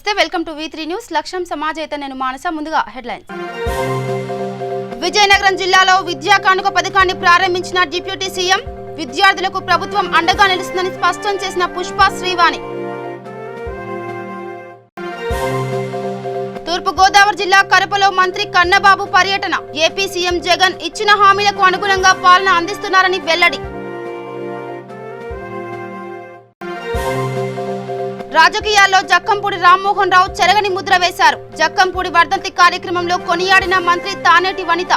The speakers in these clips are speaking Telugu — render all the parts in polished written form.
నమస్తే వెల్కమ్ టు V3 న్యూస్ లక్ష్యం సమాజ్ అయితే నేను మానస ముందుగా హెడ్లైన్స్ విజయనగరం జిల్లాలో విద్యా కానుక పథకాన్ని ప్రారంభించిన డిప్యూటీ సీఎం విద్యార్థులకు ప్రభుత్వం అండగా నిలుస్తుందని స్పష్టం చేసిన పుష్ప శ్రీవాణి తూర్పు గోదావరి జిల్లా కరపలో మంత్రి కన్నబాబు పర్యటన ఏపీ సీఎం జగన్ ఇచ్చిన హామీలకు అనుగుణంగా పాలన అందిస్తున్నారని వెల్లడి రాజకీయాల్లో జక్కంపూడి రామ్మోహన్ రావు చెరగని ముద్ర వేశారు జక్కంపూడి వర్ధంతి కార్యక్రమంలో కొనియాడిన మంత్రి తానేటి వనిత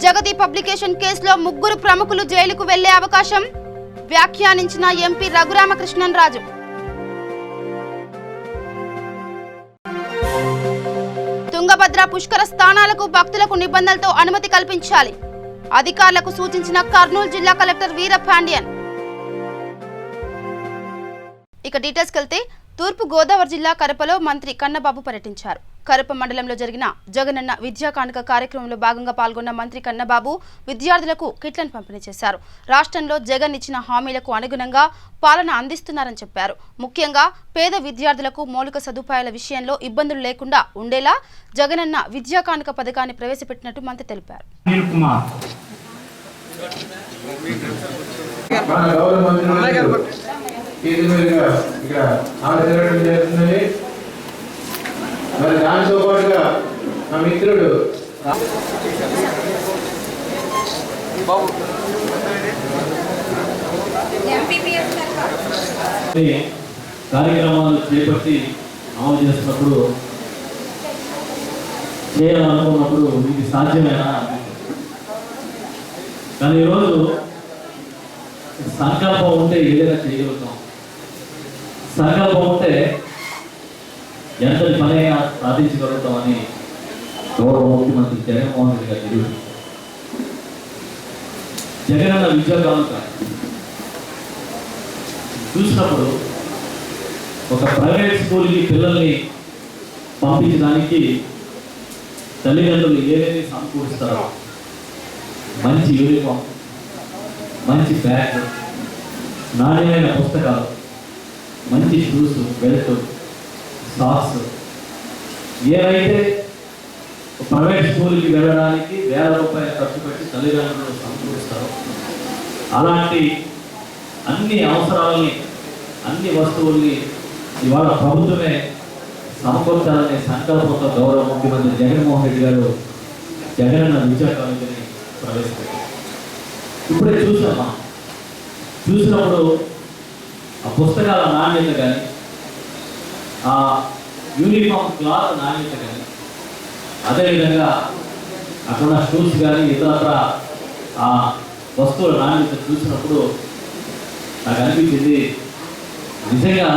జగతి పబ్లికేషన్ కేసులో ముగ్గురు ప్రముఖులు జైలుకు వెళ్లే అవకాశం వ్యాఖ్యానించిన ఎంపీ రఘురామకృష్ణన్ రాజు తుంగభద్ర పుష్కర స్థానాలకు భక్తులకు నిబంధనలతో అనుమతి కల్పించాలి అధికారులకు సూచించిన కర్నూలు జిల్లా కలెక్టర్ వీరపాండ్యన్ ఇక డీటెయిల్స్కి వెళ్తే తూర్పు గోదావరి జిల్లా కరపలో మంత్రి కన్నబాబు పర్యటించారు కరప మండలంలో జరిగిన జగనన్న విద్యా కానుక కార్యక్రమంలో భాగంగా పాల్గొన్న మంత్రి కన్నబాబు విద్యార్థులకు కిట్లను పంపిణీ చేశారు రాష్ట్రంలో జగన్ ఇచ్చిన హామీలకు అనుగుణంగా పాలన అందిస్తున్నారని చెప్పారు ముఖ్యంగా పేద విద్యార్థులకు మౌలిక సదుపాయాల విషయంలో ఇబ్బందులు లేకుండా ఉండేలా జగనన్న విద్యా కానుక పథకాన్ని ప్రవేశపెట్టినట్టు మంత్రి తెలిపారు మరి దానితో పాటుగా మా మిత్రుడు కార్యక్రమాలు చేపట్టి అమలు చేస్తున్నప్పుడు చేయాలనుకున్నప్పుడు ఇది సాధ్యమేనా కానీ ఈరోజు సంకల్పం ఉంటే ఏదైనా చేయగలుగుతాం సంకల్పం ఉంటే ఎంతటి పనైనా సాధించగలుగుతామని గౌరవ ముఖ్యమంత్రి జగన్మోహన్ రెడ్డి గారు తెలియదు జగనన్న విద్యా కానుక చూసినప్పుడు ఒక ప్రైవేట్ స్కూల్కి పిల్లల్ని పంపించడానికి తల్లిదండ్రులు ఏదైనా సమకూరుస్తారో మంచి యూనిఫామ్ మంచి బ్యాగ్ నాణ్యమైన పుస్తకాలు మంచి షూస్ బెల్ట్ సాక్స్ ఏవైతే ప్రైవేట్ స్కూల్కి వెళ్ళడానికి వేల రూపాయలు ఖర్చు పెట్టి తల్లిదండ్రులు సమకూరుస్తారో అలాంటి అన్ని అవసరాలని అన్ని వస్తువుల్ని ఇవాళ ప్రభుత్వమే సమకూర్చాలనే సంకల్పంతో గౌరవ ముఖ్యమంత్రి జగన్మోహన్ రెడ్డి గారు జగనన్న విద్యా కానుకని ప్రవేశపెట్టారు ఇప్పుడే చూసినప్పుడు ఆ పుస్తకాల నాణ్యత కానీ ఆ యూనిఫామ్ క్లాత్ నాణ్యత కానీ అదేవిధంగా అక్కడ షూస్ కానీ ఇతరత్ర ఆ వస్తువుల నాణ్యత చూసినప్పుడు నాకు అనిపించింది నిజంగా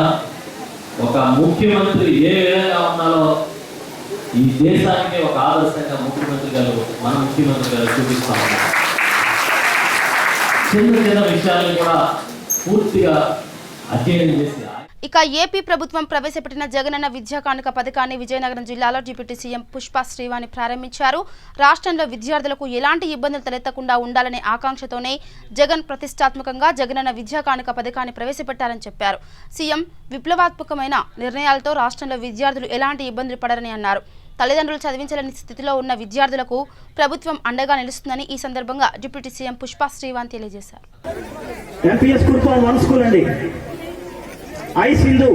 ఒక ముఖ్యమంత్రి ఏ విధంగా ఉన్నారో ఈ దేశానికి ఒక ఆదర్శంగా ముఖ్యమంత్రి గారు మన ముఖ్యమంత్రి గారు చూపిస్తా ఉన్నారు చిన్న చిన్న విషయాలను కూడా పూర్తిగా అధ్యయనం చేసి ఇక ఏపీ ప్రభుత్వం ప్రవేశపెట్టిన జగనన్న విద్యా కానుక పథకాన్ని విజయనగరం జిల్లాలో డిప్యూటీ సీఎం పుష్ప శ్రీవాణి ప్రారంభించారు రాష్ట్రంలో విద్యార్థులకు ఎలాంటి ఇబ్బందులు తలెత్తకుండా ఉండాలనే ఆకాంక్షతోనే జగన్ ప్రతిష్టాత్మకంగా జగనన్న విద్యా కానుక పథకాన్ని ప్రవేశపెట్టారని చెప్పారు సీఎం విప్లవాత్మకమైన నిర్ణయాలతో రాష్ట్రంలో విద్యార్థులు ఎలాంటి ఇబ్బందులు పడరని అన్నారు తల్లిదండ్రులు చదివించలేని స్థితిలో ఉన్న విద్యార్థులకు ప్రభుత్వం అండగా నిలుస్తుందని ఈ సందర్భంగా డిప్యూటీ సీఎం పుష్ప శ్రీవాణి తెలియజేశారు ఐ సింధు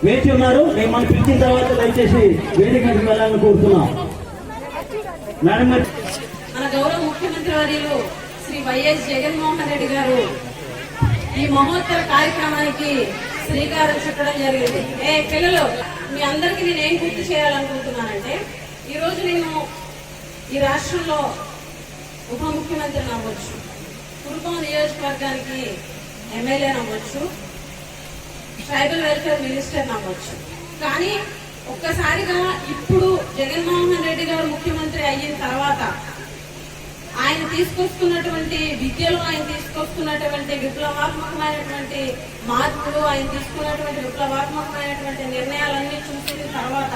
వేచి ఉన్నారు మేము మనం పిలిచిన తర్వాత దయచేసి వేదికకి వెళ్ళాలని కోరుతున్నాం మేడం మన గౌరవ ముఖ్యమంత్రి వర్యులు శ్రీ వైఎస్ జగన్మోహన్ రెడ్డి గారు ఈ మహోత్తర కార్యక్రమానికి శ్రీకారం చుట్టడం జరిగింది పిల్లలు మీ అందరికీ నేను ఏం గుర్తు చేయాలనుకుంటున్నానంటే ఈరోజు నేను ఈ రాష్ట్రంలో ఉప ముఖ్యమంత్రిని అవ్వచ్చు కురుపాం నియోజకవర్గానికి ఎమ్మెల్యే అవ్వచ్చు ట్రైబల్ వెల్ఫేర్ మినిస్టర్ అవ్వచ్చు కానీ ఒక్కసారిగా ఇప్పుడు జగన్మోహన్ రెడ్డి గారు ముఖ్యమంత్రి అయిన తర్వాత ఆయన తీసుకొస్తున్నటువంటి విద్యలో ఆయన తీసుకొస్తున్నటువంటి విప్లవాత్మకమైనటువంటి మార్పులు ఆయన తీసుకున్నటువంటి విప్లవాత్మకమైనటువంటి నిర్ణయాలన్నీ చూసిన తర్వాత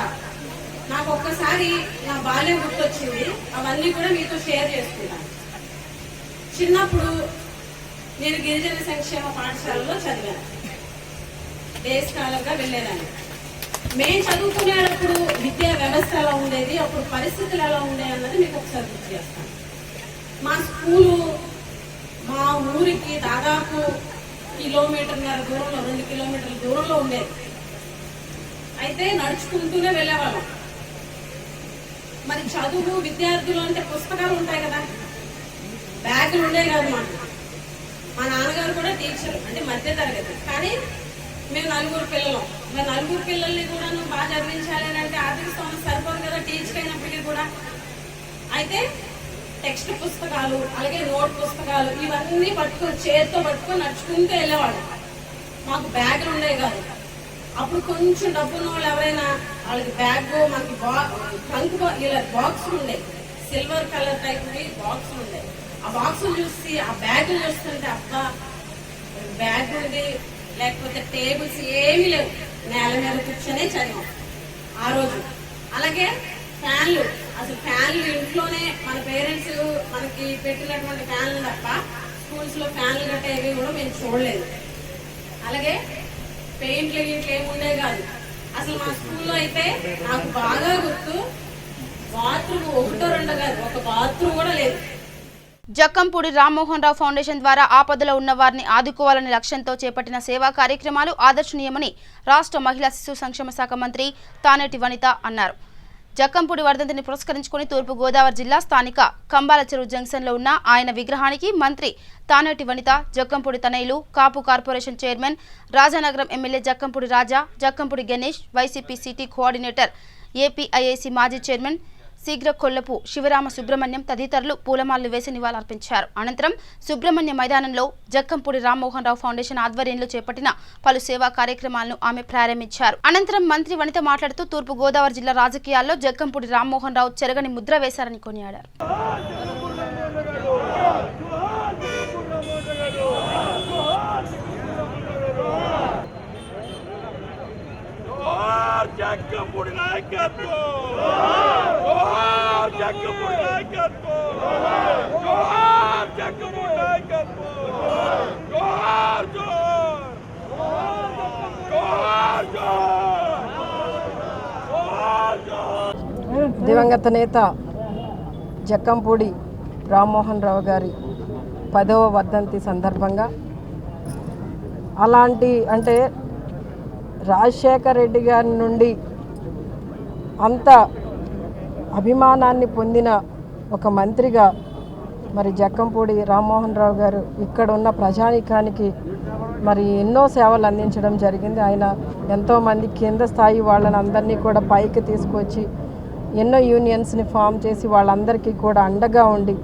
నాకు ఒక్కసారి నా బాల్యం గుర్తొచ్చింది. అవన్నీ కూడా మీతో షేర్ చేసుకున్నాను. చిన్నప్పుడు నేను గిరిజన సంక్షేమ పాఠశాలలో చదివాను, డే స్కాలర్గా వెళ్ళేదాన్ని. మేము చదువుకునేటప్పుడు విద్యా వ్యవస్థ ఎలా ఉండేది, అప్పుడు పరిస్థితులు ఎలా ఉండేవి అన్నది మీకు ఒకసారి గుర్తు చేస్తాను. మా స్కూలు మా ఊరికి దాదాపు 1.5 కిలోమీటర్ల దూరంలో, 2 కిలోమీటర్ల దూరంలో ఉండేది. అయితే నడుచుకుంటూనే వెళ్ళేవాళ్ళం. మరి చదువు విద్యార్థులు అంటే పుస్తకాలు ఉంటాయి కదా, బ్యాగులు ఉండేవి కాదు మాకు. మా నాన్నగారు కూడా టీచర్, అంటే మధ్య తరగతి, కానీ మేము 4 పిల్లలం. మరి 4 పిల్లల్ని కూడా నువ్వు బాగా చదివించాలి అని అంటే ఆర్థిక స్థానం సరిపోదు కదా టీచర్ అయినప్పటికీ కూడా. అయితే టెక్స్ట్ పుస్తకాలు, అలాగే నోట్ పుస్తకాలు ఇవన్నీ పట్టుకొని చేతితో పట్టుకొని నడుచుకుంటూ వెళ్ళేవాడు. మాకు బ్యాగులు ఉండేవి కాదు. అప్పుడు కొంచెం డబ్బున్న వాళ్ళు ఎవరైనా వాళ్ళకి బ్యాగ్, మనకి ట్రంక్ ఇలా బాక్సులు ఉండేవి, సిల్వర్ కలర్ టైప్ బాక్సులు ఉండేవి. ఆ బాక్సులు చూసి ఆ బ్యాగులు చూస్తుంటే అబ్బా బ్యాగ్ ఉంది, లేకపోతే టేబుల్స్ ఏమీ లేవు, నేల మీద కూర్చొనే చదివాం ఆ రోజు. అలాగే ఫ్యాన్లు, అసలు ఫ్యాన్లు ఇంట్లోనే మన పేరెంట్స్ మనకి పెట్టినటువంటి ఫ్యాన్లు తప్ప స్కూల్స్లో ఫ్యాన్లు కట్టేవి కూడా మేము చూడలేదు. అలాగే పెయింట్లు గిట్లు ఏముండే కాదు. అసలు మా స్కూల్లో అయితే నాకు బాగా గుర్తు, బాత్రూమ్ 1 2 కాదు, ఒక బాత్రూమ్ కూడా లేదు. జక్కంపూడి రామ్మోహన్ రావు ఫౌండేషన్ ద్వారా ఆపదలో ఉన్న వారిని ఆదుకోవాలనే లక్ష్యంతో చేపట్టిన సేవా కార్యక్రమాలు ఆదర్శనీయమని రాష్ట్ర మహిళా శిశు సంక్షేమ శాఖ మంత్రి తానేటి వనిత అన్నారు. జక్కంపూడి వర్ధంతిని పురస్కరించుకుని తూర్పు గోదావరి జిల్లా స్థానిక కంబాల చెరువు జంక్షన్లో ఉన్న ఆయన విగ్రహానికి మంత్రి తానేటి వనిత, జక్కంపూడి తనయులు, Kapu corporation chairman, Rajanagaram MLA Jakkampudi Raja, Jakkampudi Ganesh, YCP city coordinator, APIIC మాజీ చైర్మన్ శీఘ్ర కొల్లపు శివరామ సుబ్రహ్మణ్యం తదితరులు పూలమాలలు వేసి నివాళులర్పించారు. అనంతరం సుబ్రహ్మణ్య మైదానంలో జక్కంపూడి రామ్మోహన్ రావు ఫౌండేషన్ ఆధ్వర్యంలో చేపట్టిన పలు సేవా కార్యక్రమాలను ఆమె ప్రారంభించారు. అనంతరం మంత్రి వనిత మాట్లాడుతూ తూర్పు గోదావరి జిల్లా రాజకీయాల్లో జక్కంపూడి రామ్మోహన్ రావు చెరగని ముద్ర వేశారని కొనియాడారు. జక్కంపూడి నాయకత్వం, జక్కంపూడి నాయకత్వం, జక్కంపూడి నాయకత్వం, దివంగత నేత జక్కంపూడి రామ్మోహన్ రావు గారి 10వ వర్ధంతి సందర్భంగా అలాంటి అంటే రాజశేఖర రెడ్డి గారి నుండి అంత అభిమానాన్ని పొందిన ఒక మంత్రిగా మరి జక్కంపూడి రామ్మోహన్ రావు గారు ఇక్కడ ఉన్న ప్రజానీకానికి మరి ఎన్నో సేవలు అందించడం జరిగింది. ఆయన ఎంతోమంది కింద స్థాయి వాళ్ళని అందరినీ కూడా పైకి తీసుకొచ్చి ఎన్నో యూనియన్స్ని ఫామ్ చేసి వాళ్ళందరికీ కూడా అండగా ఉండి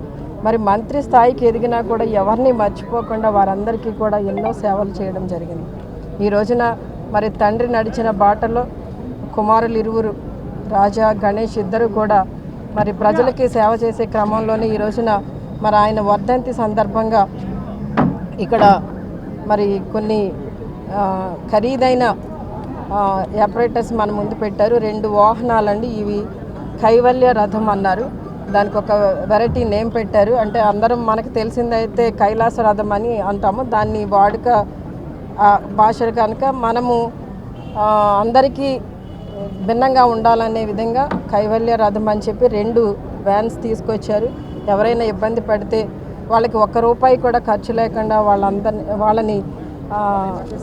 మరి మంత్రి స్థాయికి ఎదిగినా కూడా ఎవరిని మర్చిపోకుండా వారందరికీ కూడా ఎన్నో సేవలు చేయడం జరిగింది. ఈ రోజున మరి తండ్రి నడిచిన బాటలో కుమారులు ఇరువురు రాజా, గణేష్ ఇద్దరు కూడా మరి ప్రజలకి సేవ చేసే క్రమంలోనే ఈ రోజున మరి ఆయన వర్ధంతి సందర్భంగా ఇక్కడ మరి కొన్ని ఖరీదైన ఆపరేటర్స్ మన ముందు పెట్టారు. 2 వాహనాలండి, ఇవి కైవల్య రథం అన్నారు. దానికి ఒక వెరైటీ నేమ్ పెట్టారు. అంటే అందరం మనకు తెలిసిందైతే కైలాస రథం అని అంటాము. దాన్ని వాడుక భాష కనుక మనము అందరికీ భిన్నంగా ఉండాలనే విధంగా కైవల్య రథం అని చెప్పి 2 వ్యాన్స్ తీసుకొచ్చారు. ఎవరైనా ఇబ్బంది పడితే వాళ్ళకి ₹1 కూడా ఖర్చు లేకుండా వాళ్ళని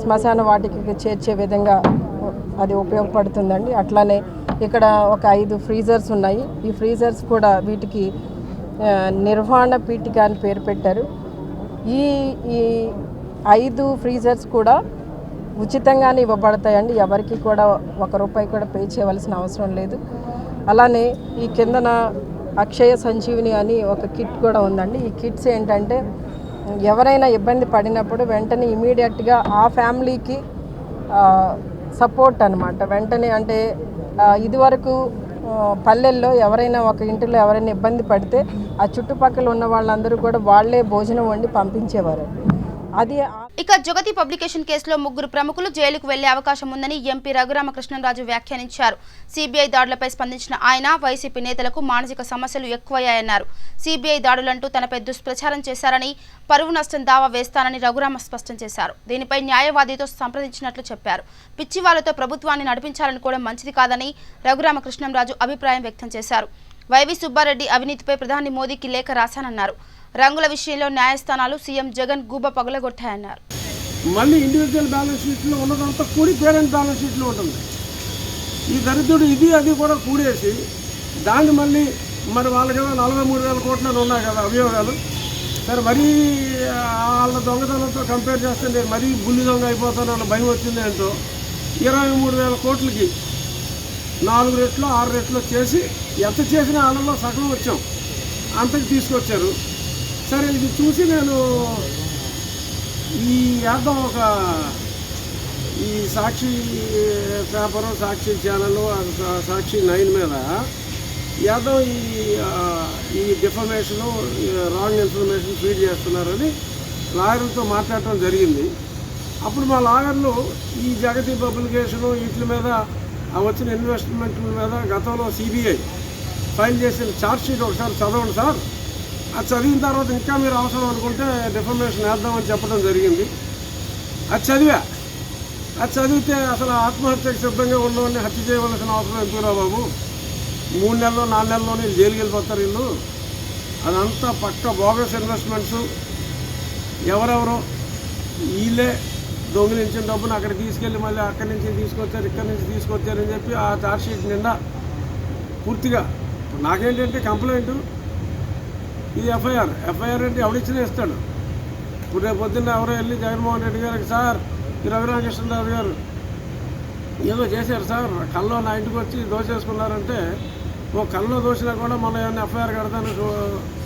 శ్మశాన వాటికి చేర్చే విధంగా అది ఉపయోగపడుతుందండి. అట్లానే ఇక్కడ ఒక 5 ఫ్రీజర్స్ ఉన్నాయి. ఈ ఫ్రీజర్స్ కూడా వీటికి నిర్వహణ పీఠిక అని పేరు పెట్టారు. ఈ 5 ఫ్రీజర్స్ కూడా ఉచితంగానే ఇవ్వబడతాయండి. ఎవరికి కూడా ₹1 కూడా పే చేయవలసిన అవసరం లేదు. అలానే ఈ కిందన అక్షయ సంజీవిని అని ఒక కిట్ కూడా ఉందండి. ఈ కిట్స్ ఏంటంటే ఎవరైనా ఇబ్బంది పడినప్పుడు వెంటనే ఇమీడియట్గా ఆ ఫ్యామిలీకి సపోర్ట్ అనమాట. వెంటనే అంటే ఇదివరకు పల్లెల్లో ఎవరైనా ఒక ఇంటిలో ఎవరైనా ఇబ్బంది పడితే ఆ చుట్టుపక్కల ఉన్న వాళ్ళందరూ కూడా వాళ్ళే భోజనం వండి పంపించేవారు. అది ఇక జగతి పబ్లికేషన్ కేసులో ముగ్గురు ప్రముఖులు జైలుకు వెళ్లే అవకాశం ఉందని ఎంపీ రఘురామకృష్ణరాజు వ్యాఖ్యానించారు. సిబిఐ దాడులపై స్పందించిన ఆయన వైసీపీ నేతలకు మానసిక సమస్యలు ఎక్కువయ్యాయన్నారు. సిబిఐ దాడులంటూ తనపై దుష్ప్రచారం చేశారని, పరువు నష్టం దావా వేస్తానని రఘురామ స్పష్టం చేశారు. దీనిపై న్యాయవాదితో సంప్రదించినట్లు చెప్పారు. పిచ్చివాళ్లతో ప్రభుత్వాన్ని నడిపించాలనుకోవడం మంచిది కాదని రఘురామకృష్ణరాజు అభిప్రాయం వ్యక్తం చేశారు. వైవి సుబ్బారెడ్డి అవినీతిపై ప్రధాని మోదీకి లేఖ రాశానన్నారు. రంగుల విషయంలో న్యాయస్థానాలు సీఎం జగన్ గూబ పగలగొట్టాయన్నారు. మళ్ళీ ఇండివిజువల్ బ్యాలెన్స్ షీట్లో ఉన్నదంతా కూడి పేరెంట్ బ్యాలెన్స్ షీట్లో ఉంటుంది. ఈ దరిద్రుడు ఇది అది కూడా కూడేసి దాన్ని మళ్ళీ మరి వాళ్ళకి 43,000 కోట్లు ఉన్నాయి కదా అభియోగాలు. సరే మరీ వాళ్ళ దొంగతనంతో కంపేర్ చేస్తే నేను మరీ బుల్లి దొంగ అయిపోతానన్న భయం వచ్చింది. ఏంటో 23,000 కోట్లకి 4 రెట్లు 6 రెట్లు చేసి ఎంత చేసినా వాళ్ళలో సగం వచ్చాం, అంతకు తీసుకొచ్చారు. సరే ఇది చూసి నేను ఈ యాదం ఒక ఈ సాక్షి పేపరు, సాక్షి ఛానల్, సాక్షి 9 మీద యాదవ్ ఈ డిఫర్మేషను, రాంగ్ ఇన్ఫర్మేషన్ ఫీడ్ చేస్తున్నారని లాయర్లతో మాట్లాడటం జరిగింది. అప్పుడు మా లాయర్లు ఈ జగతి పబ్లికేషను వీటి మీద వచ్చిన ఇన్వెస్ట్మెంట్ల మీద గతంలో సిబిఐ ఫైల్ చేసిన ఛార్జ్షీట్ ఒకసారి చదవండి సార్, అది చదివిన తర్వాత ఇంకా మీరు అవసరం అనుకుంటే డిఫర్మేషన్ వేద్దామని చెప్పడం జరిగింది. అది చదివితే అసలు ఆత్మహత్యకు సిద్ధంగా ఉన్నవాడిని హత్య చేయవలసిన అవసరం ఎందుకురా బాబు, 3 నెలల్లో 4 నెలల్లో వీళ్ళు జైలుకి వెళ్ళిపోతారు. వీళ్ళు అదంతా పక్క బోగస్ ఇన్వెస్ట్మెంట్స్, ఎవరెవరో వీళ్ళే దొంగిలించిన డబ్బును అక్కడ తీసుకెళ్ళి మళ్ళీ అక్కడి నుంచి తీసుకొచ్చారు, ఇక్కడి నుంచి తీసుకొచ్చారని చెప్పి ఆ ఛార్జ్షీట్ నిండా పూర్తిగా. నాకేంటంటే కంప్లైంట్, ఇది ఎఫ్ఐఆర్ అంటే ఎవడిచ్చినా ఇస్తాడు. ఇప్పుడు రేపు పొద్దున్న ఎవరో వెళ్ళి జగన్మోహన్ రెడ్డి గారికి సార్ ఈ రఘురామకృష్ణరాజు గారు ఏదో చేశారు సార్, కల్లో నా ఇంటికి వచ్చి దోచేసుకున్నారంటే ఓ కల్లో దోసినా కూడా మనం ఏమైనా ఎఫ్ఐఆర్ కడతాను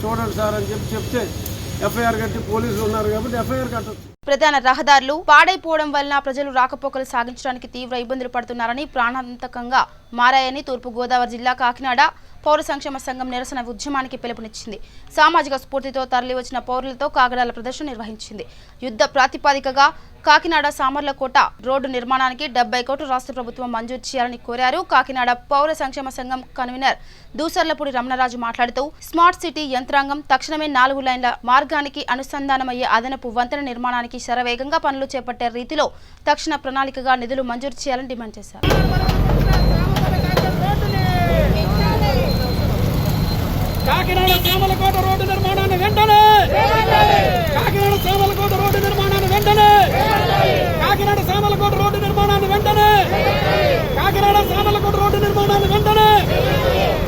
చూడండి సార్ అని చెప్తే ఎఫ్ఐఆర్ కట్టి పోలీసులు ఉన్నారు కాబట్టి ఎఫ్ఐఆర్ కట్టచ్చు. ప్రధాన రహదారులు పాడైపోవడం వలన ప్రజలు రాకపోకలు సాగించడానికి తీవ్ర ఇబ్బందులు పడుతున్నారని, ప్రాణాంతకంగా మారాయని తూర్పుగోదావరి జిల్లా కాకినాడ పౌర సంక్షేమ సంఘం నిరసన ఉద్యమానికి పిలుపునిచ్చింది. సామాజిక స్ఫూర్తితో తరలివచ్చిన పౌరులతో కాగడాల ప్రదర్శన నిర్వహించింది. యుద్ధ ప్రాతిపదికగా కాకినాడ సామర్లకోట రోడ్డు నిర్మాణానికి 70 కోట్లు రాష్ట్ర ప్రభుత్వం మంజూరు చేయాలని కోరారు. కాకినాడ పౌర సంక్షేమ సంఘం కన్వీనర్ దూసర్లపూడి రమణరాజు మాట్లాడుతూ స్మార్ట్ సిటీ యంత్రాంగం తక్షణమే 4 లైన్ల మార్గానికి అనుసంధానమయ్యే అదనపు వంతెన నిర్మాణానికి శరవేగంగా పనులు చేపట్టే రీతిలో తక్షణ ప్రణాళికగా నిధులు మంజూరు చేయాలని డిమాండ్ చేశారు. కాకినాడ సామర్లకోట రోడ్డు నిర్మాణాన్ని వెంటనే, కాకినాడ సామర్లకోట రోడ్డు నిర్మాణాన్ని వెంటనే, కాకినాడ సామర్లకోట రోడ్డు నిర్మాణాన్ని వెంటనే, కాకినాడ సామర్లకోట రోడ్డు నిర్మాణాన్ని వెంటనే,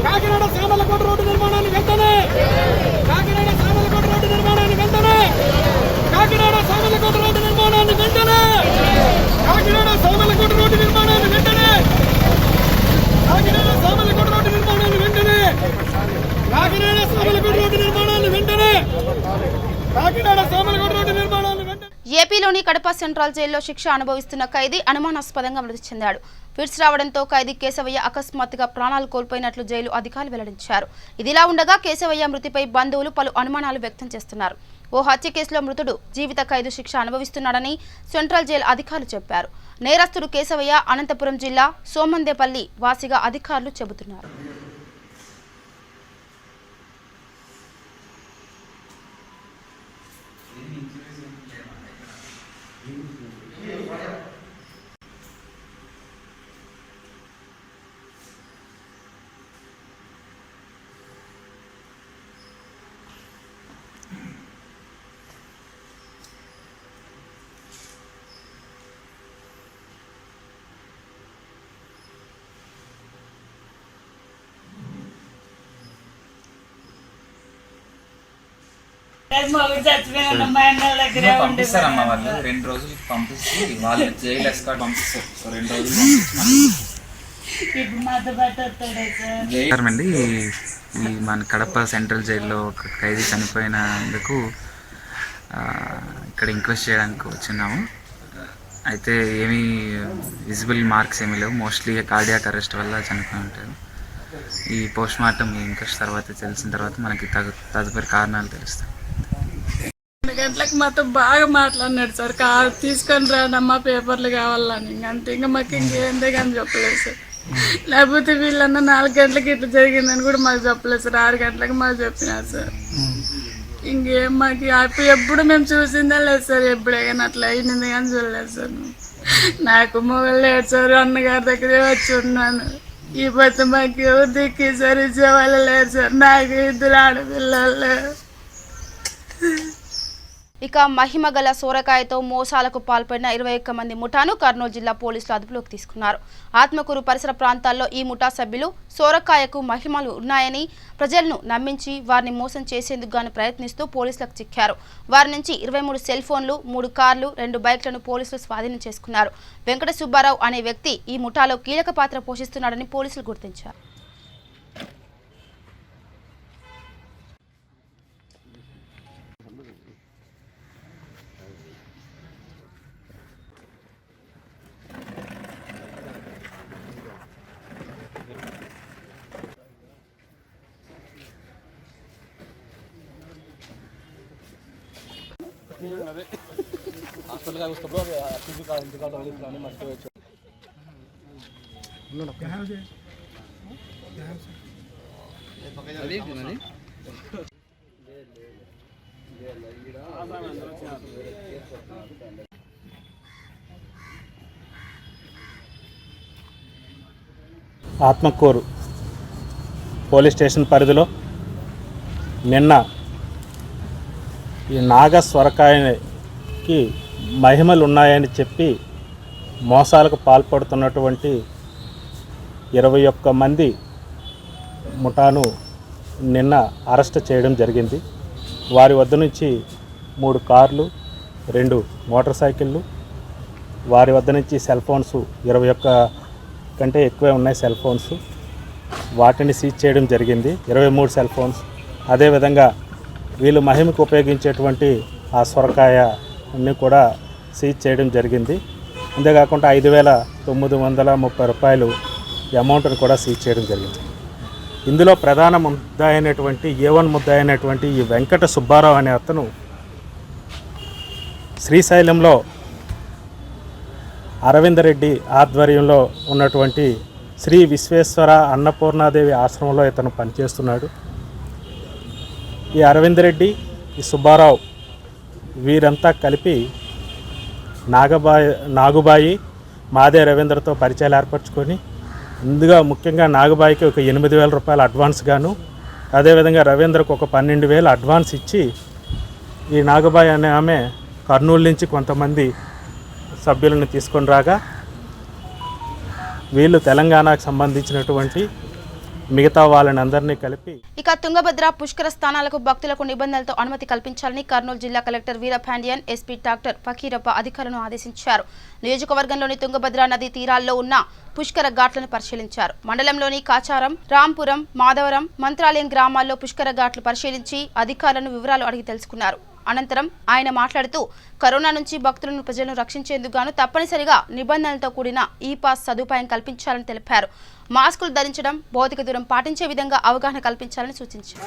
కాకినాడ సామర్లకోట రోడ్డు నిర్మాణాన్ని వెంటనే, కాకినాడ సామర్లకోట రోడ్డు నిర్మాణాన్ని వెంటనే, కాకినాడ సామర్లకోట రోడ్డు నిర్మాణాన్ని వెంటనే, కాకినాడ సామర్లకోట రోడ్డు నిర్మాణాన్ని వెంటనే, కాకినాడ సామర్లకోట రోడ్డు నిర్మాణాన్ని వెంటనే, కాకినాడ సామర్లకోట రోడ్డు నిర్మాణాన్ని వెంటనే, కాకినాడ సామర్లకోట రోడ్డు నిర్మాణాన్ని వెంటనే. ఏపీలోని కడప సెంట్రల్ జైల్లో శిక్ష అనుభవిస్తున్న ఖైదీ అనుమానాస్పదంగా మృతి చెందాడు. ఫిట్స్ రావడంతో ఖైదీ కేశవయ్య అకస్మాత్తుగా ప్రాణాలు కోల్పోయినట్లు జైలు అధికారులు వెల్లడించారు. ఇదిలా ఉండగా కేశవయ్య మృతిపై బంధువులు పలు అనుమానాలు వ్యక్తం చేస్తున్నారు. ఓ హత్య కేసులో మృతుడు జీవిత ఖైదు శిక్ష అనుభవిస్తున్నాడని సెంట్రల్ జైలు అధికారులు చెప్పారు. నేరస్తుడు కేశవయ్య అనంతపురం జిల్లా సోమందేపల్లి వాసిగా అధికారులు చెబుతున్నారు. పంపిస్తారమ్మా వాళ్ళు 2 రోజులకి పంపిస్తే వాళ్ళు జైలు ఎస్కార్ట్ పంపిస్తారు. సో 2 రోజులు పంపించమండి. ఈ మన కడప సెంట్రల్ జైల్లో ఒక ఖైదీ చనిపోయినందుకు ఇక్కడ ఇంక్వెస్ట్ చేయడానికి వచ్చినాము. అయితే ఏమీ విజిబుల్ మార్క్స్ ఏమీ లేవు. మోస్ట్లీ కార్డియాక్ అరెస్ట్ వల్ల చనిపోయి ఉంటారు. ఈ పోస్ట్ మార్టం ఇంక్వెస్ట్ తర్వాత తెలిసిన తర్వాత మనకి తదుపరి కారణాలు తెలుస్తాయి. గంటలకు మాతో బాగా మాట్లాడినాడు సార్. తీసుకొని రానమ్మా పేపర్లు కావాలని. అంతే, ఇంకా మాకు ఇంకేందే కానీ చెప్పలేదు సార్. లేకపోతే వీళ్ళన్నా 4 గంటలకి ఇట్లా జరిగిందని కూడా మాకు చెప్పలేదు సార్. 6 గంటలకు మాకు చెప్పినారు సార్. ఇంకేం మాకు ఎప్పుడు మేము చూసిందే లేదు సార్. ఎప్పుడే కానీ అట్లా అయినది కానీ చూడలేదు సార్. నాకు మొగలు లేడు సార్. అన్నగారి దగ్గరే వచ్చి ఉన్నాను. ఈ పొద్దు మాకు ఎవరు దిక్కి సార్, ఇచ్చేవాళ్ళు లేరు సార్. నాకు 2 ఆడపిల్లలు. ఇక మహిమగల సోరకాయతో మోసాలకు పాల్పడిన 21 మంది ముఠాను కర్నూలు జిల్లా పోలీసులు అదుపులోకి తీసుకున్నారు. ఆత్మకూరు పరిసర ప్రాంతాల్లో ఈ ముఠా సభ్యులు సోరకాయకు మహిమలు ఉన్నాయని ప్రజలను నమ్మించి వారిని మోసం చేసేందుకు గాను ప్రయత్నిస్తూ పోలీసులకు చిక్కారు. వారి నుంచి 23 సెల్ ఫోన్లు, 3 కార్లు, 2 బైక్లను పోలీసులు స్వాధీనం చేసుకున్నారు. వెంకట సుబ్బారావు అనే వ్యక్తి ఈ ముఠాలో కీలక పాత్ర పోషిస్తున్నాడని పోలీసులు గుర్తించారు. ఆత్మకూరు పోలీస్ స్టేషన్ పరిధిలో నిన్న ఈ నాగస్వరకాయకి మహిమలు ఉన్నాయని చెప్పి మోసాలకు పాల్పడుతున్నటువంటి 21 మంది ముఠాను నిన్న అరెస్ట్ చేయడం జరిగింది. వారి వద్ద నుంచి 3 కార్లు, 2 మోటార్ సైకిళ్ళు, వారి వద్ద నుంచి సెల్ ఫోన్స్ 21 కంటే ఎక్కువే ఉన్నాయి సెల్ ఫోన్స్. వాటిని సీజ్ చేయడం జరిగింది, 23 సెల్ ఫోన్స్. అదేవిధంగా వీళ్ళు మహిమకు ఉపయోగించేటువంటి ఆ సొరకాయని కూడా సీజ్ చేయడం జరిగింది. అంతేకాకుండా 5,930 రూపాయలు అమౌంట్ని కూడా సీజ్ చేయడం జరిగింది. ఇందులో ప్రధాన ముద్దాయి అయినటువంటి A1 ముద్దాయి అయినటువంటి ఈ వెంకట సుబ్బారావు అనే అతను శ్రీశైలంలో అరవింద రెడ్డి ఆధ్వర్యంలో ఉన్నటువంటి శ్రీ విశ్వేశ్వర అన్నపూర్ణాదేవి ఆశ్రమంలో ఇతను పనిచేస్తున్నాడు. ఈ అరవింద రెడ్డి, ఈ సుబ్బారావు వీరంతా కలిపి నాగుబాయి మాదే రవీంద్రతో పరిచయాలు ఏర్పరచుకొని ముందుగా ముఖ్యంగా నాగుబాయికి ఒక 8,000 రూపాయలు అడ్వాన్స్ గాను, అదేవిధంగా రవీంద్రకు ఒక 12,000 అడ్వాన్స్ ఇచ్చి ఈ నాగుబాయి అనే ఆమె కర్నూలు నుంచి కొంతమంది సభ్యులను తీసుకొని రాగా వీళ్ళు తెలంగాణకు సంబంధించినటువంటి మిగతా వాళ్ళని అందరినీ కలిపి ఇక తుంగభద్ర పుష్కర స్థానాలకు భక్తులకు నిబంధనలతో అనుమతి కల్పించాలని కర్నూలు జిల్లా collector Veerapandian, SP doctor Fakirappa అధికారులను ఆదేశించారు. నియోజకవర్గంలోని తుంగభద్ర నదీ తీరాల్లో ఉన్న పుష్కర ఘాట్లను పరిశీలించారు. మండలంలోని కాచారం, రాంపురం, మాధవరం, మంత్రాలయం గ్రామాల్లో పుష్కర ఘాట్లు పరిశీలించి అధికారులను వివరాలు అడిగి తెలుసుకున్నారు. అనంతరం ఆయన మాట్లాడుతూ కరోనా నుంచి భక్తులను ప్రజలను రక్షించేందుకు గాను తప్పనిసరిగా నిబంధనలతో కూడిన ఈ-పాస్ సదుపాయం కల్పించాలని తెలిపారు. మాస్కులు ధరించడం, భౌతిక దూరం పాటించే విధంగా అవగాహన కల్పించాలని సూచించారు.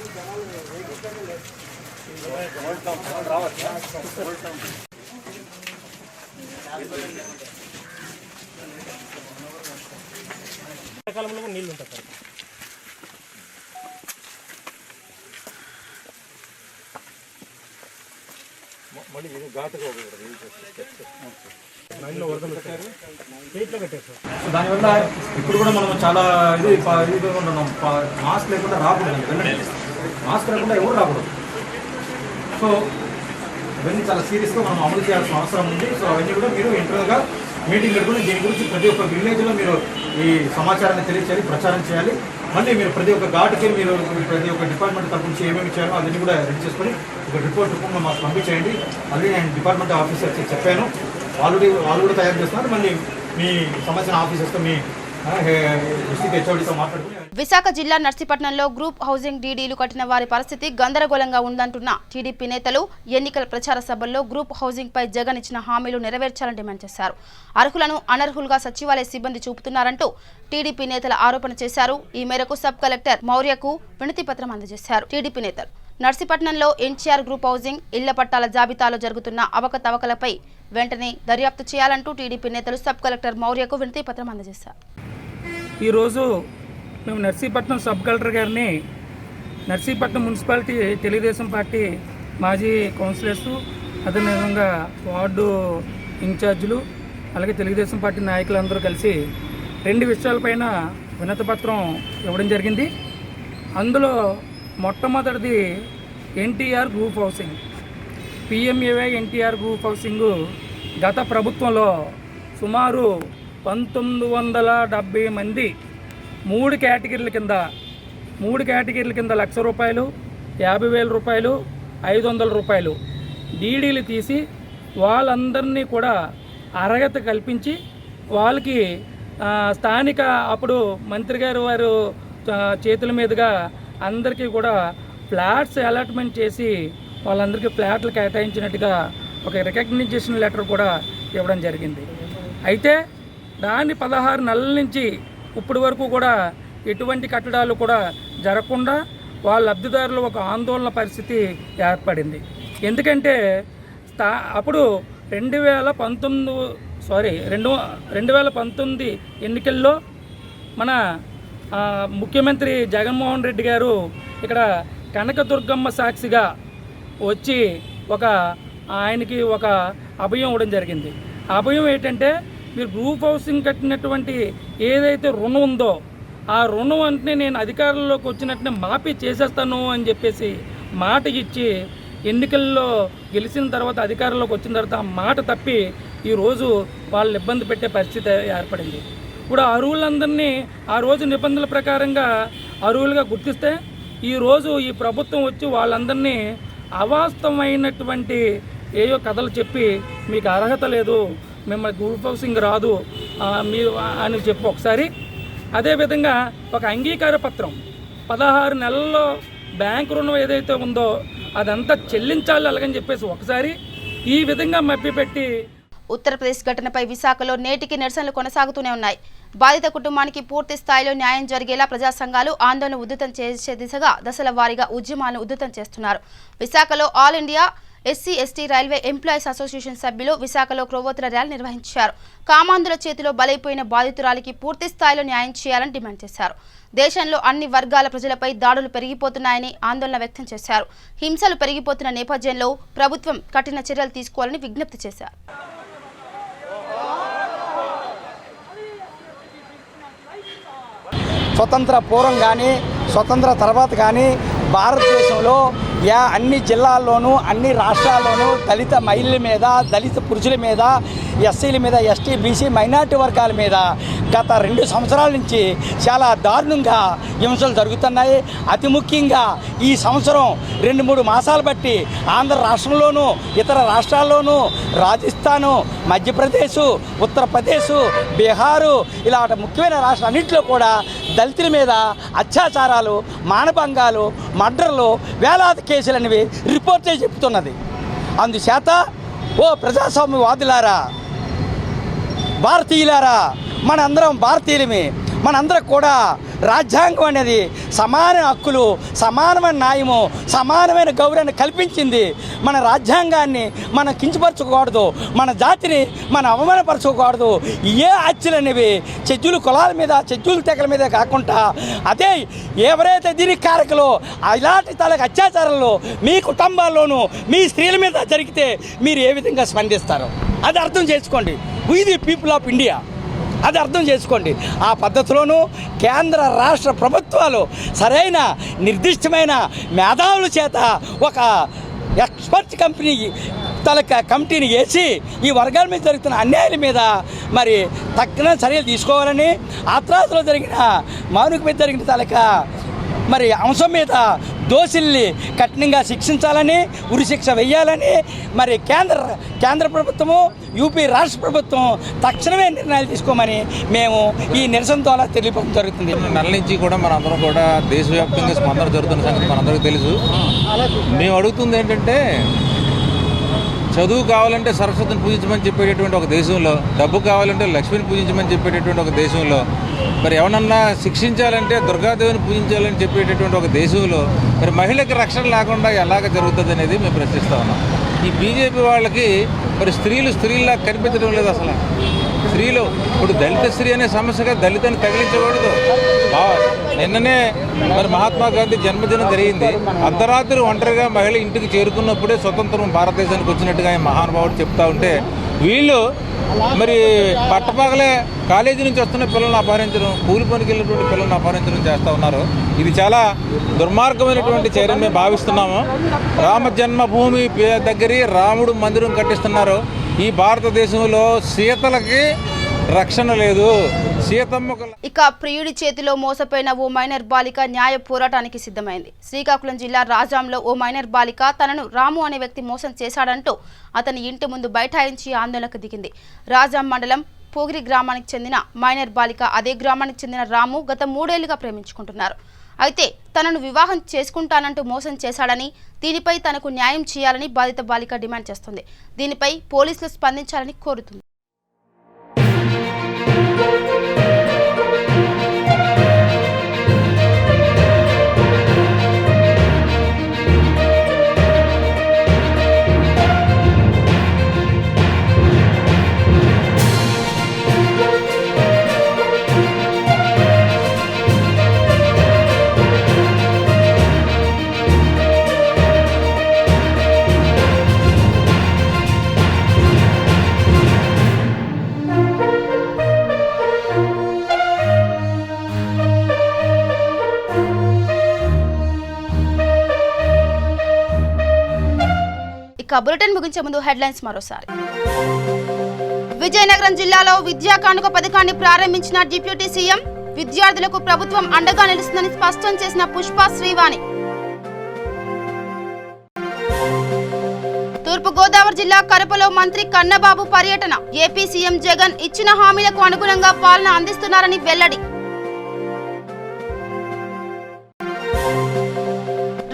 దానివల్ల ఇప్పుడు కూడా మనం చాలా ఇది ఉంటున్నాం. మాస్క్ లేకుండా రాకూడదు, మాస్క్ లేకుండా ఎవరు రాకూడదు. సో ఇవన్నీ చాలా సీరియస్గా మనం అమలు చేయాల్సిన అవసరం ఉంది. సో అవన్నీ కూడా మీరు ఇంటర్నల్గా మీటింగ్ పెట్టుకుని దీని గురించి ప్రతి ఒక్క విలేజ్లో మీరు ఈ సమాచారాన్ని తెలియచేయాలి, ప్రచారం చేయాలి. మళ్ళీ మీరు ప్రతి ఒక్క ఘాటుకి మీరు ప్రతి ఒక్క డిపార్ట్మెంట్ తరపు నుంచి ఏమేమి చేయాలో అదన్నీ కూడా రెడీ చేసుకొని ఒక రిపోర్ట్ రూపంలో మాకు పంపించేయండి. ఆల్రెడీ నేను డిపార్ట్మెంట్ ఆఫీసర్కి చెప్పాను, వాళ్ళు కూడా తయారు చేస్తున్నారు. మళ్ళీ మీ సంబంధించిన ఆఫీసర్స్తో మీ హెచ్ఓడితో మాట్లాడుకుని. విశాఖ జిల్లా నర్సీపట్నంలో గ్రూప్ హౌసింగ్ డీడీలు కట్టిన వారి పరిస్థితి గందరగోళంగా ఉందంటున్న టీడీపీ నేతలు ఎన్నికల ప్రచార సభల్లో గ్రూప్ హౌసింగ్ పై జగన్ ఇచ్చిన హామీలు నెరవేర్చాలని డిమాండ్ చేశారు. అర్హులను అనర్హులుగా సచివాలయ సిబ్బంది చూపుతున్నారంటూ టీడీపీ నేతలు ఆరోపణ చేశారు. ఈ మేరకు సబ్ కలెక్టర్ మౌర్యకు వినతి పత్రం అందజేశారు. టీడీపీ నేతలు నర్సీపట్నంలో ఎన్టీఆర్ గ్రూప్ హౌసింగ్ ఇళ్ల పట్టాల జాబితాలో జరుగుతున్న అవకతవకలపై వెంటనే దర్యాప్తు చేయాలంటూ టీడీపీ నేతలు సబ్ కలెక్టర్ మౌర్యకు వినతి పత్రం అందజేశారు. ఈరోజు మేము నర్సీపట్నం సబ్ కలెక్టర్ గారిని నర్సీపట్నం మున్సిపాలిటీ తెలుగుదేశం పార్టీ మాజీ కౌన్సిలర్స్ అదేవిధంగా వార్డు ఇన్ఛార్జీలు అలాగే తెలుగుదేశం పార్టీ నాయకులందరూ కలిసి 2 విషయాలపైన వినతి పత్రం ఇవ్వడం జరిగింది. అందులో మొట్టమొదటిది NTR group housing. PMAY NTR group housing గత ప్రభుత్వంలో సుమారు 1970 మంది 3 కేటగిరీల కింద 1,00,000 రూపాయలు, 50,000 రూపాయలు, 500 రూపాయలు డీడీలు తీసి వాళ్ళందరినీ కూడా అర్హత కల్పించి వాళ్ళకి స్థానిక అప్పుడు మంత్రి గారు వారు చేతుల మీదుగా అందరికీ కూడా ఫ్లాట్స్ అలాట్మెంట్ చేసి వాళ్ళందరికీ ఫ్లాట్లు కేటాయించినట్టుగా ఒక రికగ్నిషన్ లెటర్ కూడా ఇవ్వడం జరిగింది. అయితే దాన్ని 16 నెలల నుంచి ఇప్పటి వరకు కూడా ఎటువంటి కట్టడాలు కూడా జరగకుండా వాళ్ళ లబ్ధిదారులు ఒక ఆందోళన పరిస్థితి ఏర్పడింది. ఎందుకంటే అప్పుడు 2019 ఎన్నికల్లో మన ముఖ్యమంత్రి జగన్మోహన్ రెడ్డి గారు ఇక్కడ కనకదుర్గమ్మ సాక్షిగా వచ్చి ఆయనకి ఒక అభయం ఇవ్వడం జరిగింది. ఆ అభయం ఏంటంటే మీరు గ్రూప్ హౌసింగ్ కట్టినటువంటి ఏదైతే రుణం ఉందో ఆ రుణం అంటే నేను అధికారంలోకి వచ్చినట్టునే మాఫీ చేసేస్తాను అని చెప్పేసి మాట ఇచ్చి ఎన్నికల్లో గెలిచిన తర్వాత అధికారంలోకి వచ్చిన తర్వాత ఆ మాట తప్పి ఈరోజు వాళ్ళు ఇబ్బంది పెట్టే పరిస్థితి ఏర్పడింది. ఇప్పుడు అర్హులందరినీ ఆ రోజు నిబంధనల ప్రకారంగా అర్హులుగా గుర్తిస్తే ఈరోజు ఈ ప్రభుత్వం వచ్చి వాళ్ళందరినీ అవాస్తవమైనటువంటి ఏయో కథలు చెప్పి మీకు అర్హత లేదు, మిమ్మల్ని గ్రూప్ హౌసింగ్ రాదు మీరు అని చెప్పి ఒకసారి, అదేవిధంగా ఒక అంగీకార పత్రం 16 నెలల్లో బ్యాంకు రుణం ఏదైతే ఉందో అదంతా చెల్లించాలి అలాగని చెప్పేసి ఒకసారి ఈ విధంగా మభ్యపెట్టి. ఉత్తరప్రదేశ్ ఘటనపై విశాఖలో నేటికి నిరసనలు కొనసాగుతూనే ఉన్నాయి. బాధిత కుటుంబానికి పూర్తి స్థాయిలో న్యాయం జరిగేలా ప్రజా సంఘాలు ఆందోళన ఉధృతం చేసే దిశగా దశల వారీగా ఉద్యమాలను ఉధృతం చేస్తున్నారు. విశాఖలో all India SC/ST railway employees association సభ్యులు విశాఖలో క్రొవ్వొత్తుల ర్యాలీ నిర్వహించారు. కామాంధుల చేతిలో బలైపోయిన బాధితురాలికి పూర్తి స్థాయిలో న్యాయం చేయాలని డిమాండ్ చేశారు. దేశంలో అన్ని వర్గాల ప్రజలపై దాడులు పెరిగిపోతున్నాయని ఆందోళన వ్యక్తం చేశారు. హింసలు పెరిగిపోతున్న నేపథ్యంలో ప్రభుత్వం కఠిన చర్యలు తీసుకోవాలని విజ్ఞప్తి చేశారు. స్వతంత్ర పూర్వం కానీ స్వతంత్ర తర్వాత కానీ భారతదేశంలో అన్ని జిల్లాల్లోనూ అన్ని రాష్ట్రాల్లోనూ దళిత మహిళల మీద, దళిత పురుషుల మీద, ఎస్సీల మీద, ST, BC మైనార్టీ వర్గాల మీద గత 2 సంవత్సరాల నుంచి చాలా దారుణంగా హింసలు జరుగుతున్నాయి. అతి ముఖ్యంగా ఈ సంవత్సరం 2-3 మాసాలు బట్టి ఆంధ్ర రాష్ట్రంలోనూ ఇతర రాష్ట్రాల్లోనూ రాజస్థాను, మధ్యప్రదేశ్, ఉత్తరప్రదేశ్, బీహారు ఇలాంటి ముఖ్యమైన రాష్ట్రాలన్నింటిలో కూడా దళితుల మీద అత్యాచారాలు, మానభంగాలు, మర్డర్లు, వేలాది కేసులు అనేవి రిపోర్ట్ చేసి చెప్తున్నది. అందుచేత ఓ ప్రజాస్వామ్యవాదులారా, భారతీయులారా, మనందరం భారతీయులమే. మనందరం కూడా రాజ్యాంగం అనేది సమాన హక్కులు, సమానమైన న్యాయము, సమానమైన గౌరవాన్ని కల్పించింది. మన రాజ్యాంగాన్ని మనం కించపరచకూడదు, మన జాతిని మనం అవమానపరచకూడదు. ఏ హత్యలు అనేవి చెజ్జులు కులాల మీద, చెజ్జుల తెగల మీద కాకుండా అదే ఎవరైతే దీనికి కారకులో ఇలాంటి తలకు అత్యాచారాలు మీ కుటుంబాల్లోనూ మీ స్త్రీల మీద జరిగితే మీరు ఏ విధంగా స్పందిస్తారు అది అర్థం చేసుకోండి. వి ది పీపుల్ ఆఫ్ ఇండియా, అది అర్థం చేసుకోండి. ఆ పద్ధతిలోనూ కేంద్ర రాష్ట్ర ప్రభుత్వాలు సరైన నిర్దిష్టమైన మేధావుల చేత ఒక ఎక్స్పర్ట్ కమిటీని వేసి ఈ వర్గాల మీద జరుగుతున్న అన్యాయాల మీద మరి తక్షణ చర్యలు తీసుకోవాలని, ఆత్రాసులో జరిగిన మానుక మీద జరిగిన మరి అంశం మీద దోషుల్ని కఠినంగా శిక్షించాలని, ఉరిశిక్ష వేయాలని మరి కేంద్ర ప్రభుత్వము, యూపీ రాష్ట్ర ప్రభుత్వం తక్షణమే నిర్ణయాలు తీసుకోమని మేము ఈ నిరసన ద్వారా తెలియపడం జరుగుతుంది. నెల నుంచి కూడా మనందరం కూడా దేశవ్యాప్తంగా స్పందన జరుగుతున్న సంగతి మనందరికీ తెలుసు. మేము అడుగుతుంది ఏంటంటే, చదువు కావాలంటే సరస్వతిని పూజించమని చెప్పేటటువంటి ఒక దేశంలో, డబ్బు కావాలంటే లక్ష్మిని పూజించమని చెప్పేటటువంటి ఒక దేశంలో మరి ఎవరన్నా శిక్షించాలంటే దుర్గాదేవిని పూజించాలని చెప్పేటటువంటి ఒక దేశంలో మరి మహిళకి రక్షణ లేకుండా ఎలాగ జరుగుతుంది అనేది మేము ప్రశ్నిస్తా ఉన్నాం. ఈ బీజేపీ వాళ్ళకి మరి స్త్రీలా కనిపించడం లేదు. అసలు స్త్రీలు ఇప్పుడు దళిత స్త్రీ అనే సమస్యగా దళితని తగిలించకూడదు. నిన్ననే మరి మహాత్మా గాంధీ జన్మదినం జరిగింది. అర్ధరాత్రి ఒంటరిగా మహిళ ఇంటికి చేరుకున్నప్పుడే స్వతంత్రం భారతదేశానికి వచ్చినట్టుగా ఈ మహానుభావుడు చెప్తా ఉంటే వీళ్ళు మరి పట్టపగలే కాలేజీ నుంచి వస్తున్న పిల్లల్ని అపహరించడం, కూలి పనికి వెళ్ళినటువంటి పిల్లల్ని అపహరించడం చేస్తూ ఉన్నారు. ఇది చాలా దుర్మార్గమైనటువంటి చర్యని మేము భావిస్తున్నాము. రామ జన్మభూమి దగ్గర రాముడు మందిరం కట్టిస్తున్నారు. ఈ భారతదేశంలో సీతలకి రక్షణ లేదు. ఇక ప్రియుడి చేతిలో మోసపోయిన ఓ మైనర్ బాలిక న్యాయ పోరాటానికి సిద్ధమైంది. శ్రీకాకుళం జిల్లా రాజాంలో ఓ మైనర్ బాలిక తనను రాము అనే వ్యక్తి మోసం చేశాడంటూ అతని ఇంటి ముందు బైఠాయించి ఆందోళనకు దిగింది. రాజాం మండలం పోగిరి గ్రామానికి చెందిన మైనర్ బాలిక అదే గ్రామానికి చెందిన రాము గత 3 ఏళ్లుగా ప్రేమించుకుంటున్నారు. అయితే తనను వివాహం చేసుకుంటానంటూ మోసం చేశాడని, దీనిపై తనకు న్యాయం చేయాలని బాధిత బాలిక డిమాండ్ చేస్తుంది. దీనిపై పోలీసులు స్పందించాలని కోరుతుంది. బులెటిన్ ముగించే ముందు హెడ్లైన్స్ మరోసారి. విజయనగరం జిల్లాలో విద్యా కానుక పథకాన్ని ప్రారంభించిన డిప్యూటీ సీఎం. విద్యార్థులకు ప్రభుత్వం అండగా నిలుస్తుందని స్పష్టం చేసిన పుష్ప శ్రీవాణి. తూర్పు గోదావరి జిల్లా కరపలో మంత్రి కన్నబాబు పర్యటన. ఏపీ సీఎం జగన్ ఇచ్చిన హామీలకు అనుగుణంగా పాలన అందిస్తున్నారని వెల్లడి.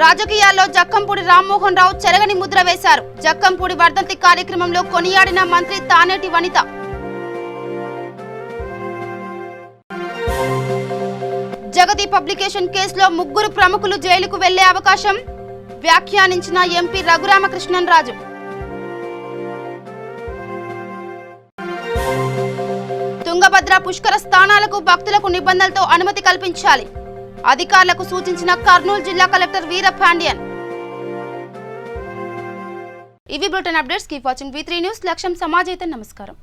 రాజకీయాల్లో జక్కంపూడి రామ్మోహన్ రావు చెరగని ముద్ర వేశారు. జక్కంపూడి వర్ధంతి కార్యక్రమంలో కొనియాడిన మంత్రి తానేటి వనిత. జగతి పబ్లికేషన్ కేసులో 3 ప్రముఖులు జైలుకు వెళ్లే అవకాశం వ్యాఖ్యానించిన ఎంపీ రఘురామకృష్ణన్ రాజు. తుంగభద్ర పుష్కర స్థానాలకు భక్తులకు నిబంధనలతో అనుమతి కల్పించాలి. అధికారులకు సూచించిన కర్నూలు జిల్లా కలెక్టర్ వీరపాండ్యన్. ఇవి bulletin updates. Keep watching V3 news. లక్ష్యం సమాజైతే. నమస్కారం.